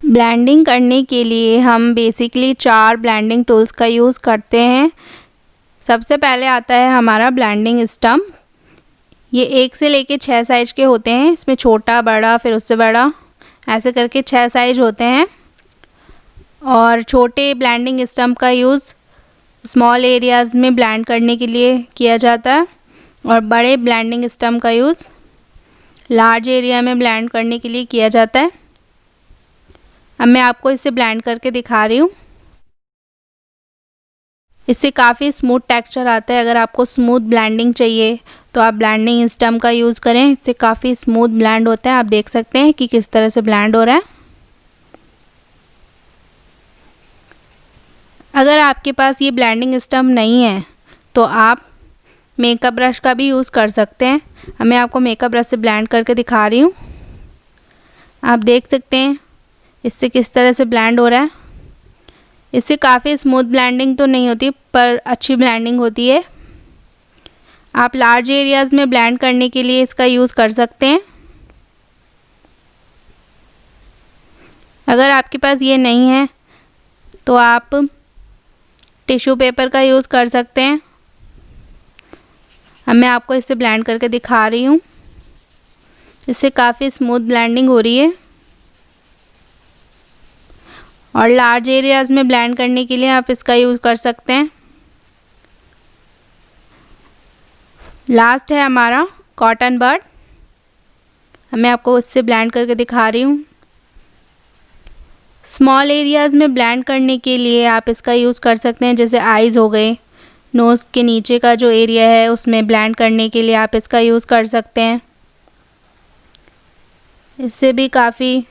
Blending करने के लिए हम बेसिकली 4 ब्लेंडिंग टूल्स का यूज़ करते हैं। सबसे पहले आता है हमारा ब्लेंडिंग स्टम्प। ये 1 से लेके 6 साइज के होते हैं। इसमें छोटा, बड़ा, फिर उससे बड़ा, ऐसे करके 6 साइज होते हैं। और छोटे ब्लेंडिंग स्टम्प का यूज़ स्मॉल एरियाज़ में ब्लेंड करने के लिए किया जाता है और बड़े ब्लेंडिंग स्टम्प का यूज़ लार्ज एरिया में ब्लेंड करने के लिए किया जाता है। अब मैं आपको इसे ब्लेंड करके दिखा रही हूँ। इससे काफ़ी स्मूथ टेक्सचर आता है। अगर आपको स्मूथ ब्लेंडिंग चाहिए तो आप ब्लेंडिंग स्टम्प का यूज़ करें। इससे काफ़ी स्मूथ ब्लेंड होता है। आप देख सकते हैं कि किस तरह से ब्लेंड हो रहा है। अगर आपके पास ये ब्लेंडिंग स्टम्प नहीं है तो आप मेकअप ब्रश का भी यूज़ कर सकते हैं। अब मैं आपको मेकअप ब्रश से ब्लेंड करके दिखा रही हूँ। आप देख सकते हैं इससे किस तरह से ब्लेंड हो रहा है। इससे काफ़ी स्मूथ ब्लेंडिंग तो नहीं होती पर अच्छी ब्लेंडिंग होती है। आप लार्ज एरियाज़ में ब्लेंड करने के लिए इसका यूज़ कर सकते हैं। अगर आपके पास ये नहीं है तो आप टिश्यू पेपर का यूज़ कर सकते हैं। अब मैं आपको इसे ब्लेंड करके दिखा रही हूँ। इससे काफ़ी स्मूथ ब्लेंडिंग हो रही है और लार्ज एरियाज़ में ब्लेंड करने के लिए आप इसका यूज़ कर सकते हैं। लास्ट है हमारा कॉटन बड। मैं आपको इससे ब्लेंड करके दिखा रही हूँ। स्मॉल एरियाज़ में ब्लेंड करने के लिए आप इसका यूज़ कर सकते हैं, जैसे आईज़ हो गए, नोज़ के नीचे का जो एरिया है उसमें ब्लेंड करने के लिए आप इसका यूज़ कर सकते हैं। इससे भी काफ़ी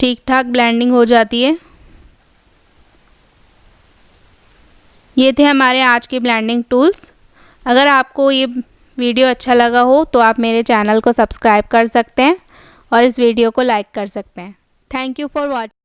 ठीक ठाक ब्लेंडिंग हो जाती है। ये थे हमारे आज के ब्लेंडिंग टूल्स। अगर आपको ये वीडियो अच्छा लगा हो तो आप मेरे चैनल को सब्सक्राइब कर सकते हैं और इस वीडियो को लाइक कर सकते हैं। Thank you for watching.